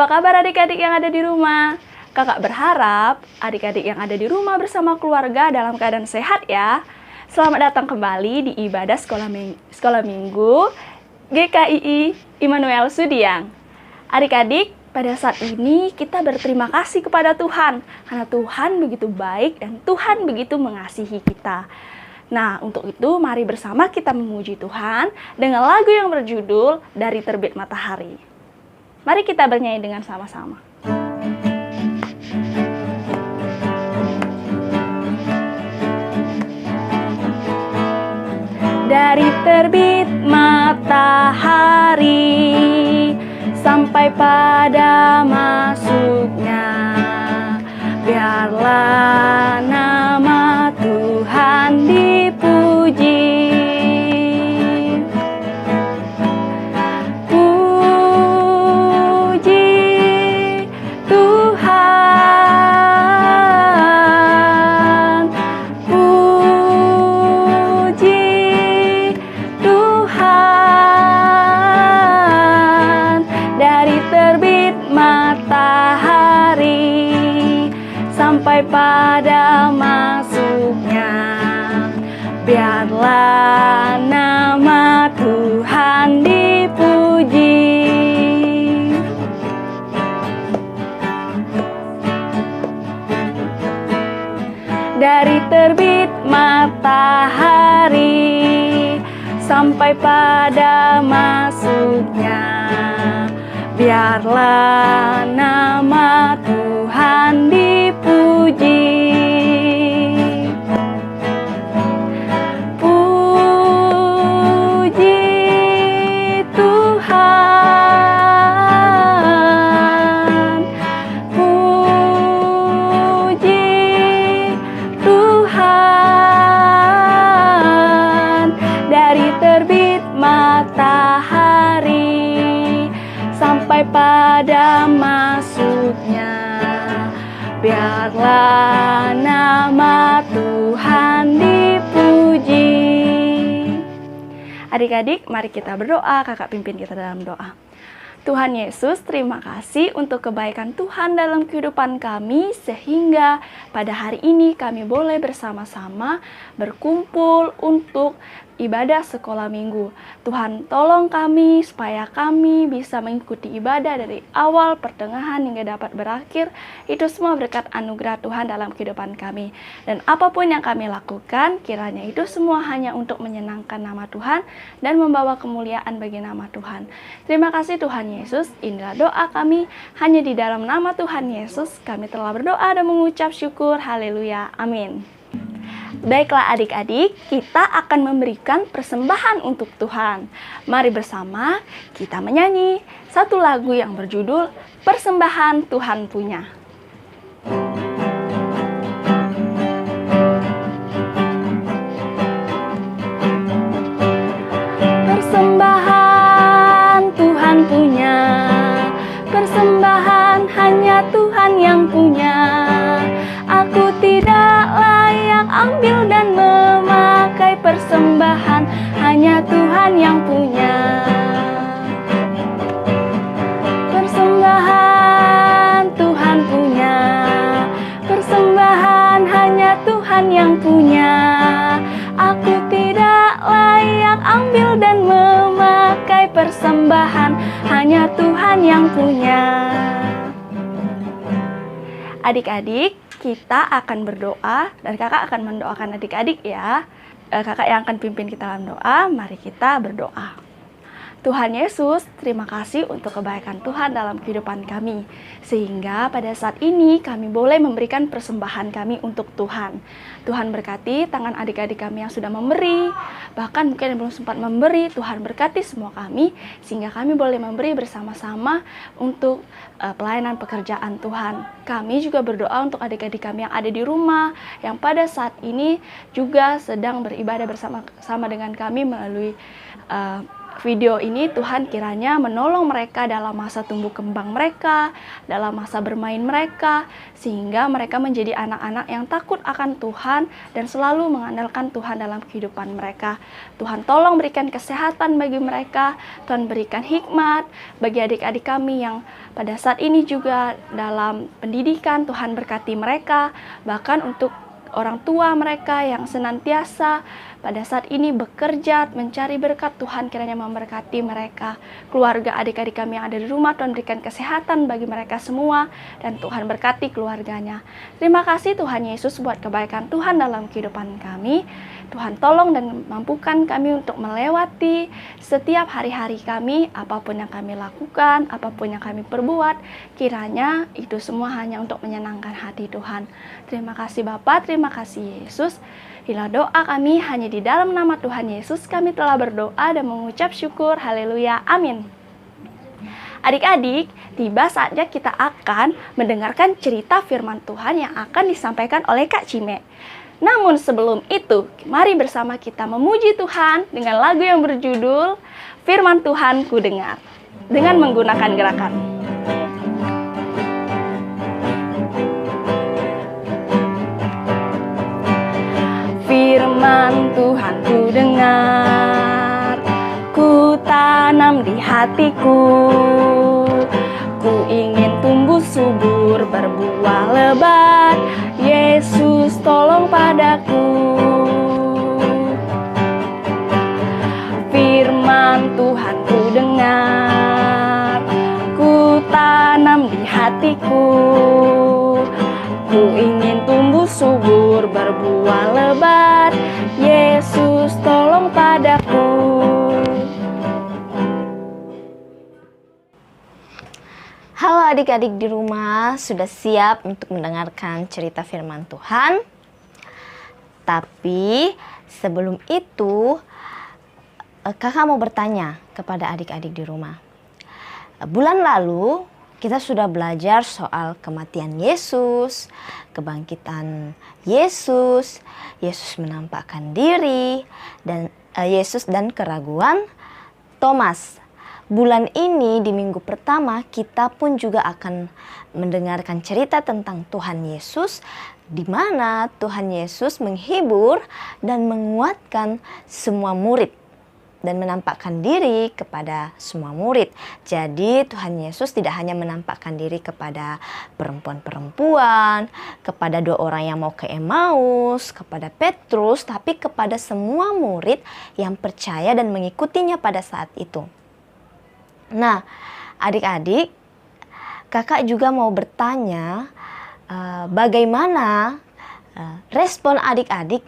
Apa kabar adik-adik yang ada di rumah? Kakak berharap adik-adik yang ada di rumah bersama keluarga dalam keadaan sehat ya. Selamat datang kembali di ibadah sekolah minggu GKII Immanuel Sudiang. Adik-adik, pada saat ini kita berterima kasih kepada Tuhan karena Tuhan begitu baik dan Tuhan begitu mengasihi kita. Nah, untuk itu mari bersama kita memuji Tuhan dengan lagu yang berjudul Dari Terbit Matahari. Mari kita bernyanyi dengan sama-sama. Dari terbit matahari sampai pada masuknya, biarlah nama Tuhan dipuji. Puji Tuhan, puji Tuhan. Dari terbit matahari sampai pada masuknya, biarlah nama Tuhan dipuji. Dari terbit matahari sampai pada masuknya, biarlah nama Tuhan dipuji. Puji Tuhan, puji Tuhan. Dari terbit matahari sampai pada masuknya, biarlah nama Tuhan dipuji. Adik-adik, mari kita berdoa. Kakak pimpin kita dalam doa. Tuhan Yesus, terima kasih untuk kebaikan Tuhan dalam kehidupan kami, sehingga pada hari ini kami boleh bersama-sama berkumpul untuk ibadah sekolah minggu. Tuhan, tolong kami supaya kami bisa mengikuti ibadah dari awal, pertengahan, hingga dapat berakhir. Itu semua berkat anugerah Tuhan dalam kehidupan kami. Dan apapun yang kami lakukan, kiranya itu semua hanya untuk menyenangkan nama Tuhan dan membawa kemuliaan bagi nama Tuhan. Terima kasih Tuhan Yesus, inilah doa kami. Hanya di dalam nama Tuhan Yesus kami telah berdoa dan mengucap syukur. Haleluya. Amin. Baiklah adik-adik, kita akan memberikan persembahan untuk Tuhan. Mari bersama kita menyanyi satu lagu yang berjudul Persembahan Tuhan Punya. Persembahan Tuhan punya, persembahan hanya Tuhan yang punya. Aku tidak layak ambil dan memakai persembahan, hanya Tuhan yang punya. Persembahan Tuhan punya, persembahan hanya Tuhan yang punya. Aku tidak layak ambil dan memakai persembahan, hanya Tuhan yang punya. Adik-adik, kita akan berdoa dan kakak akan mendoakan adik-adik ya. Kakak yang akan pimpin kita dalam doa. Mari kita berdoa. Tuhan Yesus, terima kasih untuk kebaikan Tuhan dalam kehidupan kami. Sehingga pada saat ini kami boleh memberikan persembahan kami untuk Tuhan. Tuhan berkati tangan adik-adik kami yang sudah memberi, bahkan mungkin yang belum sempat memberi. Tuhan berkati semua kami, sehingga kami boleh memberi bersama-sama untuk pelayanan pekerjaan Tuhan. Kami juga berdoa untuk adik-adik kami yang ada di rumah, yang pada saat ini juga sedang beribadah bersama-sama dengan kami melalui video ini Tuhan kiranya menolong mereka dalam masa tumbuh kembang mereka, dalam masa bermain mereka, sehingga mereka menjadi anak-anak yang takut akan Tuhan dan selalu mengandalkan Tuhan dalam kehidupan mereka. Tuhan tolong berikan kesehatan bagi mereka, Tuhan berikan hikmat bagi adik-adik kami yang pada saat ini juga dalam pendidikan. Tuhan berkati mereka, bahkan untuk orang tua mereka yang senantiasa pada saat ini bekerja mencari berkat, Tuhan kiranya memberkati mereka. Keluarga adik-adik kami yang ada di rumah, Tuhan berikan kesehatan bagi mereka semua, dan Tuhan berkati keluarganya. Terima kasih Tuhan Yesus buat kebaikan Tuhan dalam kehidupan kami. Tuhan tolong dan mampukan kami untuk melewati setiap hari-hari kami, apapun yang kami lakukan, apapun yang kami perbuat, kiranya itu semua hanya untuk menyenangkan hati Tuhan. Terima kasih Bapa, terima kasih Yesus. Inilah doa kami, hanya di dalam nama Tuhan Yesus kami telah berdoa dan mengucap syukur. Haleluya, amin. Adik-adik, tiba saatnya kita akan mendengarkan cerita firman Tuhan yang akan disampaikan oleh Kak Cime. Namun sebelum itu, mari bersama kita memuji Tuhan dengan lagu yang berjudul Firman Tuhan Ku Dengar, dengan menggunakan gerakan. Firman Tuhan ku dengar, ku tanam di hatiku, ku ingin tumbuh subur berbuah lebat. Yesus tolong padaku. Firman Tuhan ku dengar, ku tanam di hatiku, ku ingin tumbuh subur berbuah lebat. Yesus tolong padaku. Halo adik-adik di rumah, sudah siap untuk mendengarkan cerita firman Tuhan? Tapi sebelum itu, kakak mau bertanya kepada adik-adik di rumah. Bulan lalu kita sudah belajar soal kematian Yesus, kebangkitan Yesus, Yesus menampakkan diri, dan Yesus dan keraguan Thomas. Bulan ini di minggu pertama kita pun juga akan mendengarkan cerita tentang Tuhan Yesus, di mana Tuhan Yesus menghibur dan menguatkan semua murid dan menampakkan diri kepada semua murid. Jadi Tuhan Yesus tidak hanya menampakkan diri kepada perempuan-perempuan, kepada 2 orang yang mau ke Emmaus, kepada Petrus, tapi kepada semua murid yang percaya dan mengikutinya pada saat itu. Nah, adik-adik, kakak juga mau bertanya bagaimana respon adik-adik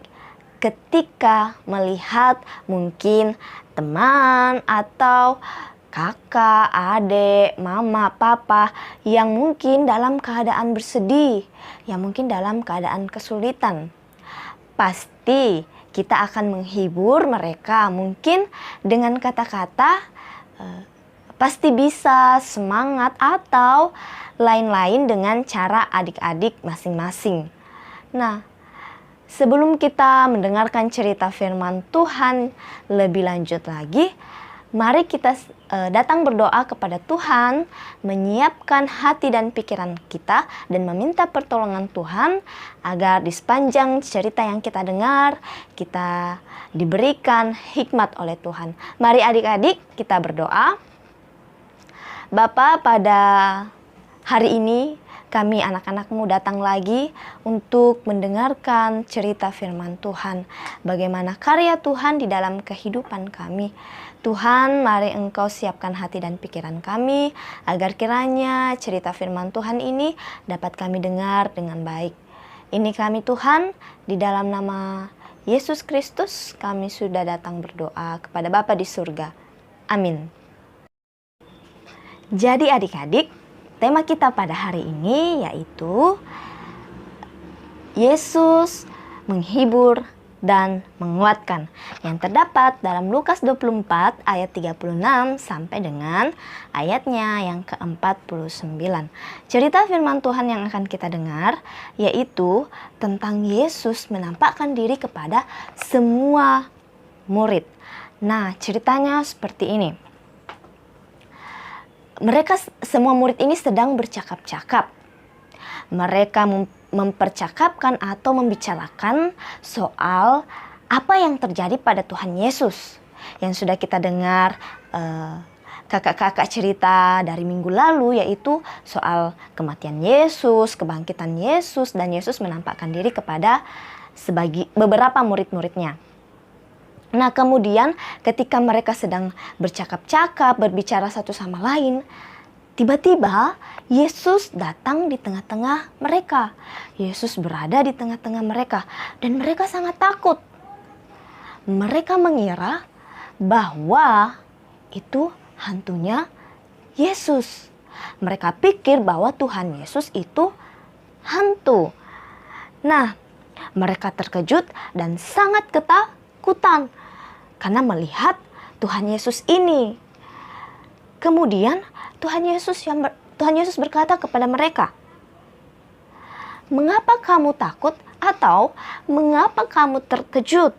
ketika melihat mungkin teman atau kakak, adik, mama, papa yang mungkin dalam keadaan bersedih, yang mungkin dalam keadaan kesulitan. Pasti kita akan menghibur mereka mungkin dengan kata-kata pasti bisa, semangat, atau lain-lain dengan cara adik-adik masing-masing. Nah, sebelum kita mendengarkan cerita firman Tuhan lebih lanjut lagi, mari kita datang berdoa kepada Tuhan, menyiapkan hati dan pikiran kita, dan meminta pertolongan Tuhan agar di sepanjang cerita yang kita dengar, kita diberikan hikmat oleh Tuhan. Mari adik-adik kita berdoa. Bapa, pada hari ini kami anak-anakmu datang lagi untuk mendengarkan cerita firman Tuhan. Bagaimana karya Tuhan di dalam kehidupan kami. Tuhan, mari Engkau siapkan hati dan pikiran kami, agar kiranya cerita firman Tuhan ini dapat kami dengar dengan baik. Ini kami Tuhan, di dalam nama Yesus Kristus kami sudah datang berdoa kepada Bapa di surga. Amin. Jadi adik-adik, tema kita pada hari ini yaitu Yesus menghibur dan menguatkan, yang terdapat dalam Lukas 24 ayat 36 sampai dengan ayatnya yang ke-49. Cerita firman Tuhan yang akan kita dengar yaitu tentang Yesus menampakkan diri kepada semua murid. Nah, ceritanya seperti ini. Mereka semua murid ini sedang bercakap-cakap. Mereka mempercakapkan atau membicarakan soal apa yang terjadi pada Tuhan Yesus. Yang sudah kita dengar kakak-kakak cerita dari minggu lalu, yaitu soal kematian Yesus, kebangkitan Yesus, dan Yesus menampakkan diri kepada beberapa murid-muridnya. Nah, kemudian ketika mereka sedang bercakap-cakap, berbicara satu sama lain, tiba-tiba Yesus datang di tengah-tengah mereka. Yesus berada di tengah-tengah mereka dan mereka sangat takut. Mereka mengira bahwa itu hantunya Yesus. Mereka pikir bahwa Tuhan Yesus itu hantu. Nah, mereka terkejut dan sangat ketakutan karena melihat Tuhan Yesus ini. Kemudian Tuhan Yesus berkata kepada mereka, "Mengapa kamu takut atau mengapa kamu terkejut?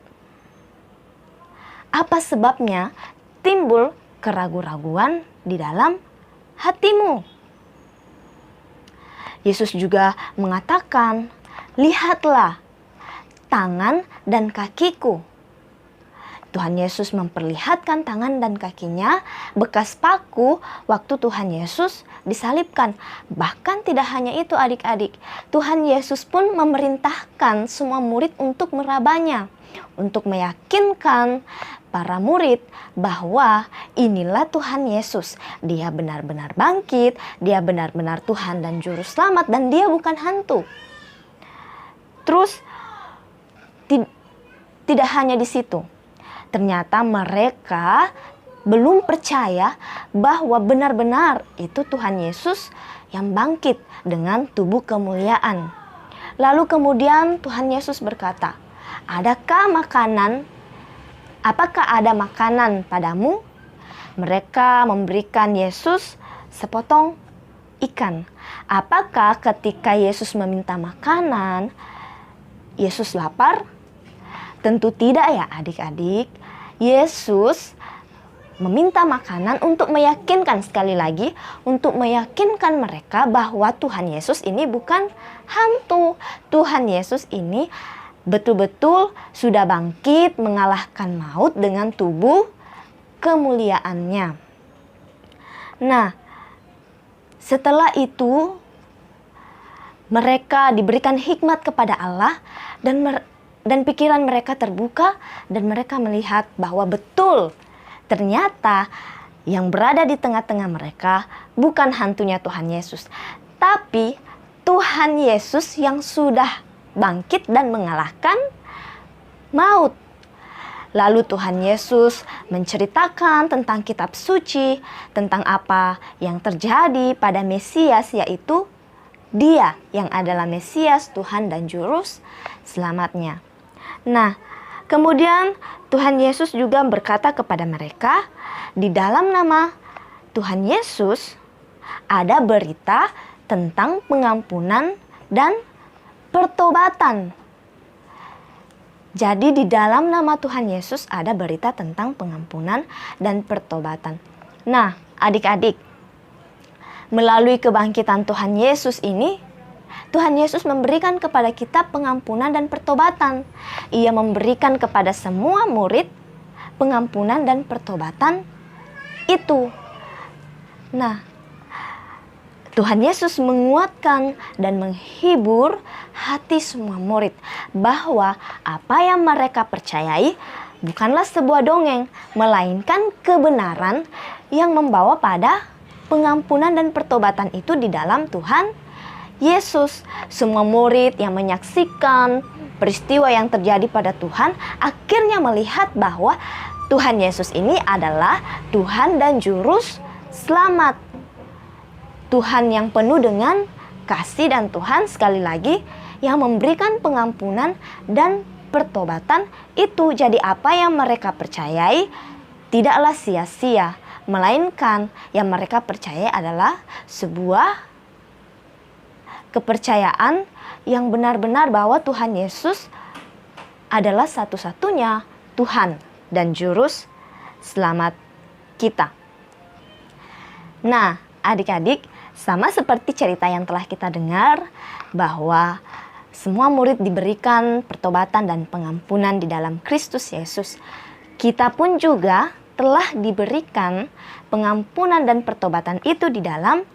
Apa sebabnya timbul keraguan-raguan di dalam hatimu?" Yesus juga mengatakan, "Lihatlah tangan dan kakiku." Tuhan Yesus memperlihatkan tangan dan kakinya, bekas paku waktu Tuhan Yesus disalibkan. Bahkan tidak hanya itu adik-adik, Tuhan Yesus pun memerintahkan semua murid untuk merabanya, untuk meyakinkan para murid bahwa inilah Tuhan Yesus. Dia benar-benar bangkit, dia benar-benar Tuhan dan Juru Selamat, dan dia bukan hantu. Terus tidak hanya di situ. Ternyata mereka belum percaya bahwa benar-benar itu Tuhan Yesus yang bangkit dengan tubuh kemuliaan. Lalu kemudian Tuhan Yesus berkata, apakah ada makanan padamu?" Mereka memberikan Yesus sepotong ikan. Apakah ketika Yesus meminta makanan, Yesus lapar? Tentu tidak ya adik-adik. Yesus meminta makanan untuk meyakinkan, sekali lagi, untuk meyakinkan mereka bahwa Tuhan Yesus ini bukan hantu. Tuhan Yesus ini betul-betul sudah bangkit mengalahkan maut dengan tubuh kemuliaannya. Nah, setelah itu mereka diberikan hikmat kepada Allah dan pikiran mereka terbuka dan mereka melihat bahwa betul ternyata yang berada di tengah-tengah mereka bukan hantunya Tuhan Yesus, tapi Tuhan Yesus yang sudah bangkit dan mengalahkan maut. Lalu Tuhan Yesus menceritakan tentang kitab suci, tentang apa yang terjadi pada Mesias, yaitu Dia yang adalah Mesias, Tuhan dan Juru Selamatnya. Nah, kemudian Tuhan Yesus juga berkata kepada mereka, di dalam nama Tuhan Yesus ada berita tentang pengampunan dan pertobatan. Jadi di dalam nama Tuhan Yesus ada berita tentang pengampunan dan pertobatan. Nah, adik-adik, melalui kebangkitan Tuhan Yesus ini, Tuhan Yesus memberikan kepada kita pengampunan dan pertobatan. Ia memberikan kepada semua murid pengampunan dan pertobatan itu. Nah, Tuhan Yesus menguatkan dan menghibur hati semua murid bahwa apa yang mereka percayai bukanlah sebuah dongeng, melainkan kebenaran yang membawa pada pengampunan dan pertobatan itu di dalam Tuhan Yesus. Semua murid yang menyaksikan peristiwa yang terjadi pada Tuhan akhirnya melihat bahwa Tuhan Yesus ini adalah Tuhan dan Juru Selamat. Tuhan yang penuh dengan kasih dan Tuhan sekali lagi yang memberikan pengampunan dan pertobatan itu. Jadi apa yang mereka percayai tidaklah sia-sia, melainkan yang mereka percayai adalah sebuah kepercayaan yang benar-benar bahwa Tuhan Yesus adalah satu-satunya Tuhan dan Juru selamat kita. Nah, adik-adik, sama seperti cerita yang telah kita dengar bahwa semua murid diberikan pertobatan dan pengampunan di dalam Kristus Yesus. Kita pun juga telah diberikan pengampunan dan pertobatan itu di dalam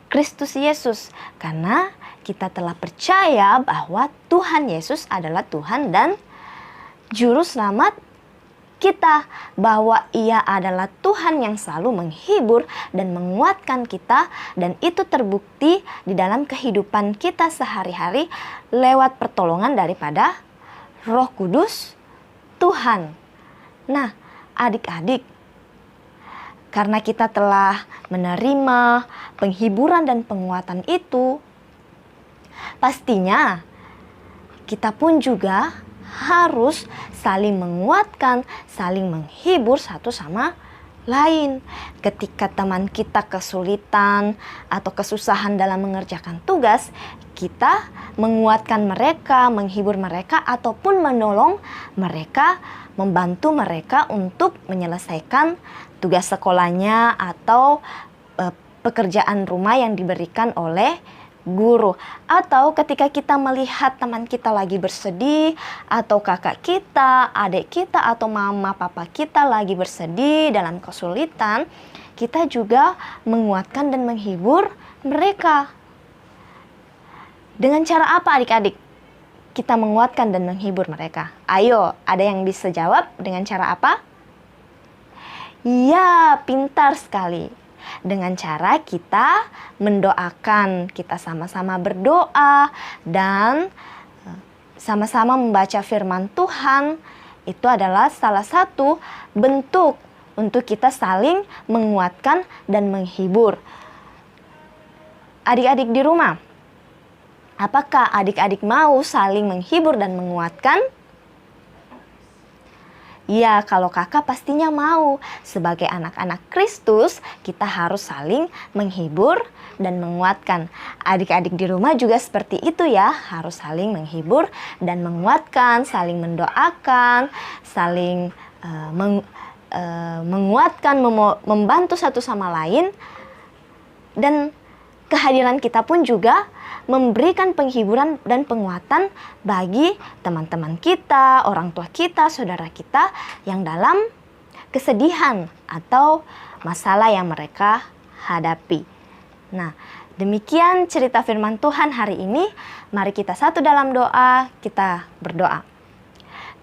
Kristus Yesus. Karena kita telah percaya bahwa Tuhan Yesus adalah Tuhan dan Juru Selamat kita, bahwa Ia adalah Tuhan yang selalu menghibur dan menguatkan kita, dan itu terbukti di dalam kehidupan kita sehari-hari lewat pertolongan daripada Roh Kudus Tuhan. Nah, adik-adik, karena kita telah menerima penghiburan dan penguatan itu, pastinya kita pun juga harus saling menguatkan, saling menghibur satu sama lain. Ketika teman kita kesulitan atau kesusahan dalam mengerjakan tugas, kita menguatkan mereka, menghibur mereka, ataupun menolong mereka, membantu mereka untuk menyelesaikan tugas sekolahnya atau pekerjaan rumah yang diberikan oleh guru. Atau ketika kita melihat teman kita lagi bersedih, atau kakak kita, adik kita, atau mama papa kita lagi bersedih dalam kesulitan, kita juga menguatkan dan menghibur mereka. Dengan cara apa adik-adik kita menguatkan dan menghibur mereka? Ayo, ada yang bisa jawab dengan cara apa? Ya, pintar sekali. Dengan cara kita mendoakan, kita sama-sama berdoa dan sama-sama membaca firman Tuhan. Itu adalah salah satu bentuk untuk kita saling menguatkan dan menghibur. Adik-adik di rumah, apakah adik-adik mau saling menghibur dan menguatkan? Ya, kalau kakak pastinya mau. Sebagai anak-anak Kristus, kita harus saling menghibur dan menguatkan. Adik-adik di rumah juga seperti itu ya, harus saling menghibur dan menguatkan, saling mendoakan, saling menguatkan, membantu satu sama lain. Dan kehadiran kita pun juga memberikan penghiburan dan penguatan bagi teman-teman kita, orang tua kita, saudara kita yang dalam kesedihan atau masalah yang mereka hadapi. Nah, demikian cerita firman Tuhan hari ini. Mari kita satu dalam doa, kita berdoa.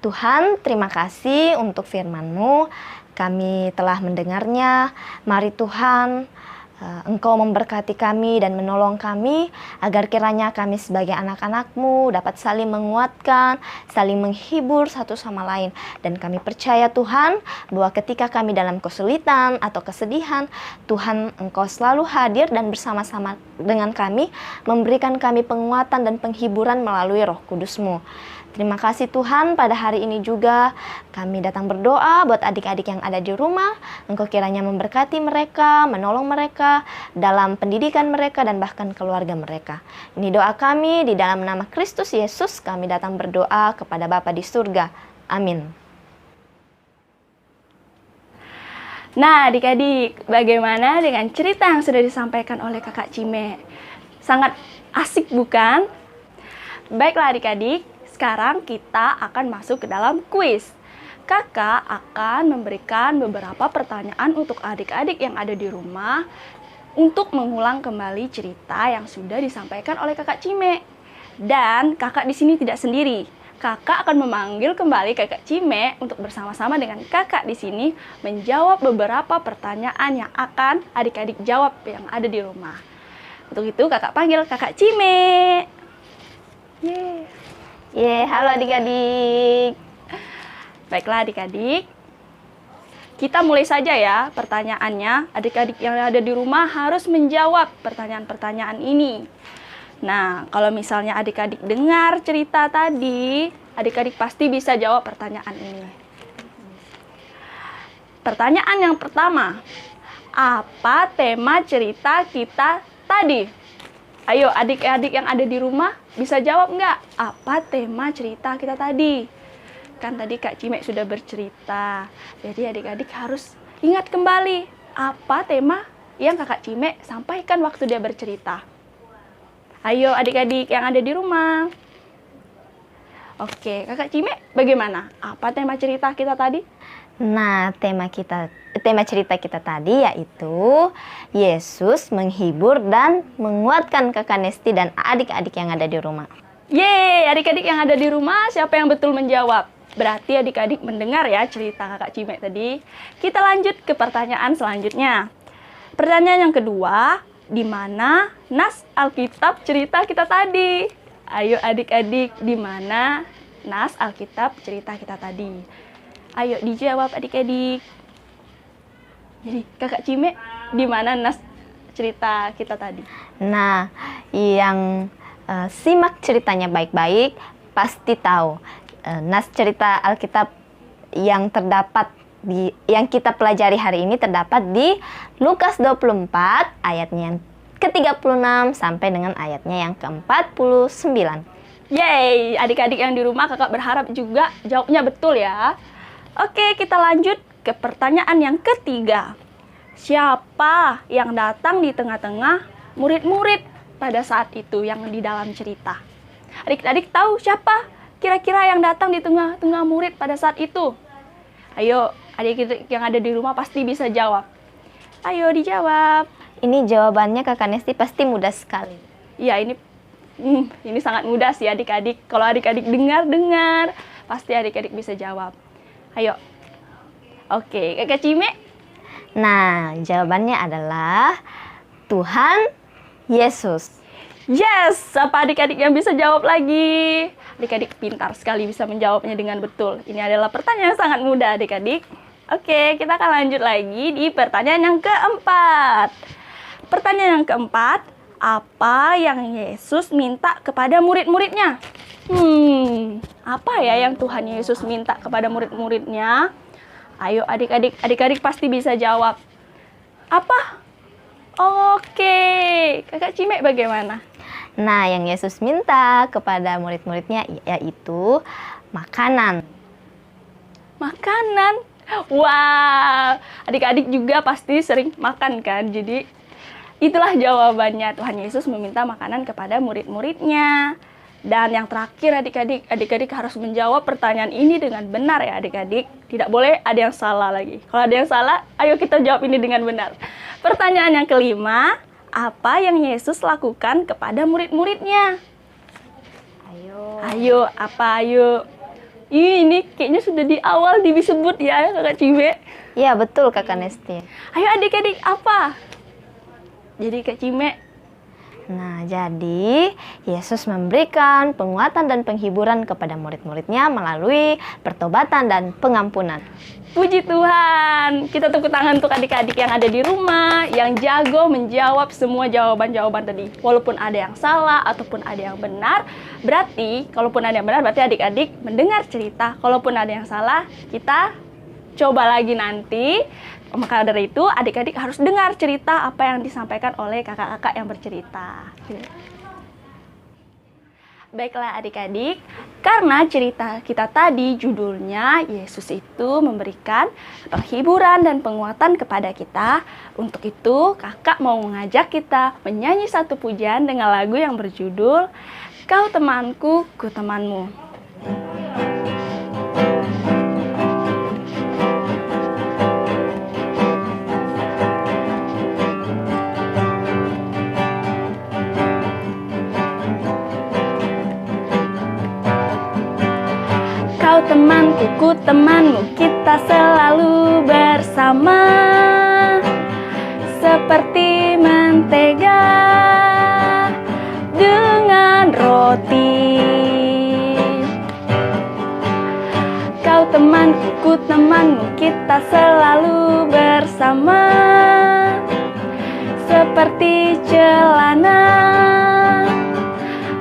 Tuhan, terima kasih untuk firman-Mu. Kami telah mendengarnya. Mari Tuhan, Engkau memberkati kami dan menolong kami, agar kiranya kami sebagai anak-anak-Mu dapat saling menguatkan, saling menghibur satu sama lain. Dan kami percaya Tuhan, bahwa ketika kami dalam kesulitan atau kesedihan, Tuhan Engkau selalu hadir dan bersama-sama dengan kami, memberikan kami penguatan dan penghiburan melalui Roh Kudus-Mu. Terima kasih Tuhan, pada hari ini juga kami datang berdoa buat adik-adik yang ada di rumah. Engkau kiranya memberkati mereka, menolong mereka dalam pendidikan mereka dan bahkan keluarga mereka. Ini doa kami di dalam nama Kristus Yesus, kami datang berdoa kepada Bapa di surga. Amin. Nah, adik-adik, bagaimana dengan cerita yang sudah disampaikan oleh Kakak Cime? Sangat asik bukan? Baiklah adik-adik, sekarang kita akan masuk ke dalam kuis. Kakak akan memberikan beberapa pertanyaan untuk adik-adik yang ada di rumah untuk mengulang kembali cerita yang sudah disampaikan oleh Kakak Cime. Dan kakak di sini tidak sendiri. Kakak akan memanggil kembali Kakak Cime untuk bersama-sama dengan kakak di sini menjawab beberapa pertanyaan yang akan adik-adik jawab yang ada di rumah. Untuk itu kakak panggil Kakak Cime. Halo adik-adik. Baiklah adik-adik, kita mulai saja ya pertanyaannya. Adik-adik yang ada di rumah harus menjawab pertanyaan-pertanyaan ini. Nah, kalau misalnya adik-adik dengar cerita tadi, adik-adik pasti bisa jawab pertanyaan ini. Pertanyaan yang pertama, apa tema cerita kita tadi? Ayo adik-adik yang ada di rumah bisa jawab nggak? Apa tema cerita kita tadi? Kan tadi Kak Cimek sudah bercerita. Jadi adik-adik harus ingat kembali apa tema yang Kakak Cimek sampaikan waktu dia bercerita. Ayo adik-adik yang ada di rumah. Oke, Kakak Cimek bagaimana? Apa tema cerita kita tadi? Nah, tema cerita kita tadi yaitu Yesus menghibur dan menguatkan Kakak Nesti dan adik-adik yang ada di rumah. Yeay, adik-adik yang ada di rumah, siapa yang betul menjawab? Berarti adik-adik mendengar ya cerita Kakak Cimek tadi. Kita lanjut ke pertanyaan selanjutnya. Pertanyaan yang kedua, di mana nas Alkitab cerita kita tadi? Ayo adik-adik, di mana nas Alkitab cerita kita tadi? Ayo dijawab adik-adik. Jadi Kakak Cimek, di mana nas cerita kita tadi? Nah, yang simak ceritanya baik-baik pasti tahu. Nas cerita Alkitab yang yang kita pelajari hari ini terdapat di Lukas 24 ayatnya yang ke-36 sampai dengan ayatnya yang ke-49. Yeay, adik-adik yang di rumah kakak berharap juga jawabnya betul ya. Oke, kita lanjut ke pertanyaan yang ketiga. Siapa yang datang di tengah-tengah murid-murid pada saat itu yang di dalam cerita? Adik-adik tahu siapa kira-kira yang datang di tengah-tengah murid pada saat itu? Ayo, adik-adik yang ada di rumah pasti bisa jawab. Ayo dijawab. Ini jawabannya Kakak Nesti pasti mudah sekali. Iya, ini sangat mudah sih adik-adik. Kalau adik-adik dengar, pasti adik-adik bisa jawab. Ayo. Oke, Kakak Cimek? Nah, jawabannya adalah Tuhan Yesus. Yes, apa adik-adik yang bisa jawab lagi? Adik-adik pintar sekali bisa menjawabnya dengan betul. Ini adalah pertanyaan yang sangat mudah adik-adik. Oke, kita akan lanjut lagi di pertanyaan yang keempat. Pertanyaan yang keempat, apa yang Yesus minta kepada murid-muridnya? Apa ya yang Tuhan Yesus minta kepada murid-muridnya? Ayo adik-adik pasti bisa jawab. Apa? Oke, Kakak Cimek bagaimana? Nah, yang Yesus minta kepada murid-muridnya yaitu makanan. Makanan? Wow, adik-adik juga pasti sering makan kan? Jadi itulah jawabannya. Tuhan Yesus meminta makanan kepada murid-muridnya. Dan yang terakhir adik-adik harus menjawab pertanyaan ini dengan benar ya adik-adik. Tidak boleh ada yang salah lagi. Kalau ada yang salah, ayo kita jawab ini dengan benar. Pertanyaan yang kelima, apa yang Yesus lakukan kepada murid-muridnya? Ayo, apa ayo? Ini kayaknya sudah di awal disebut ya Kakak Cimek. Iya betul Kakak Nesti. Ayo adik-adik apa? Jadi Kak Cimek. Nah, jadi Yesus memberikan penguatan dan penghiburan kepada murid-muridnya melalui pertobatan dan pengampunan. Puji Tuhan, kita tepuk tangan untuk adik-adik yang ada di rumah, yang jago menjawab semua jawaban-jawaban tadi. Walaupun ada yang salah ataupun ada yang benar, berarti adik-adik mendengar cerita. Kalaupun ada yang salah, kita coba lagi nanti. Maka dari itu, adik-adik harus dengar cerita apa yang disampaikan oleh kakak-kakak yang bercerita. Baiklah adik-adik, karena cerita kita tadi judulnya Yesus itu memberikan penghiburan dan penguatan kepada kita. Untuk itu kakak mau mengajak kita menyanyi satu pujian dengan lagu yang berjudul Kau Temanku, Ku Temanmu. Kau temanku, ku temanmu, kita selalu bersama. Seperti mentega dengan roti. Kau temanku, ku temanmu, kita selalu bersama. Seperti celana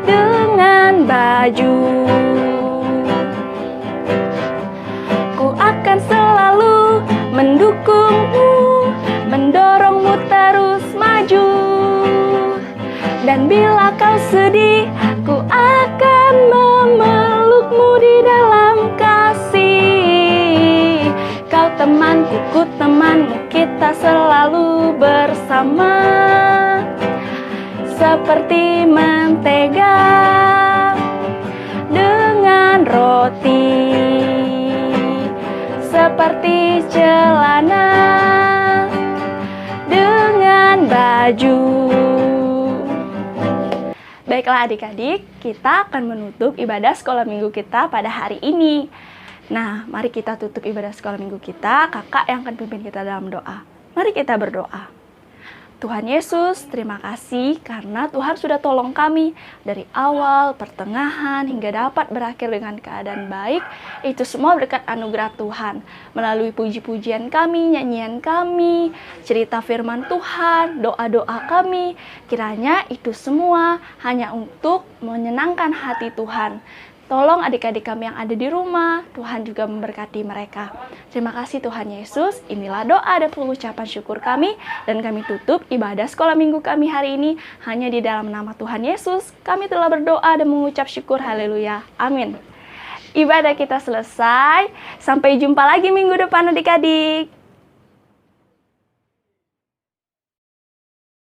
dengan baju. Akan selalu mendukungmu, mendorongmu terus maju. Dan bila kau sedih, ku akan memelukmu di dalam kasih. ikut temanmu kita selalu bersama. Seperti mentega dengan roti, seperti celana dengan baju. Baiklah adik-adik, kita akan menutup ibadah sekolah minggu kita pada hari ini. Nah, mari kita tutup ibadah sekolah minggu kita. Kakak yang akan pimpin kita dalam doa. Mari kita berdoa. Tuhan Yesus, terima kasih karena Tuhan sudah tolong kami dari awal, pertengahan, hingga dapat berakhir dengan keadaan baik. Itu semua berkat anugerah Tuhan. Melalui puji-pujian kami, nyanyian kami, cerita firman Tuhan, doa-doa kami. Kiranya itu semua hanya untuk menyenangkan hati Tuhan. Tolong adik-adik kami yang ada di rumah, Tuhan juga memberkati mereka. Terima kasih Tuhan Yesus, inilah doa dan pengucapan syukur kami, dan kami tutup ibadah sekolah minggu kami hari ini hanya di dalam nama Tuhan Yesus. Kami telah berdoa dan mengucap syukur, haleluya, amin. Ibadah kita selesai, sampai jumpa lagi minggu depan adik-adik.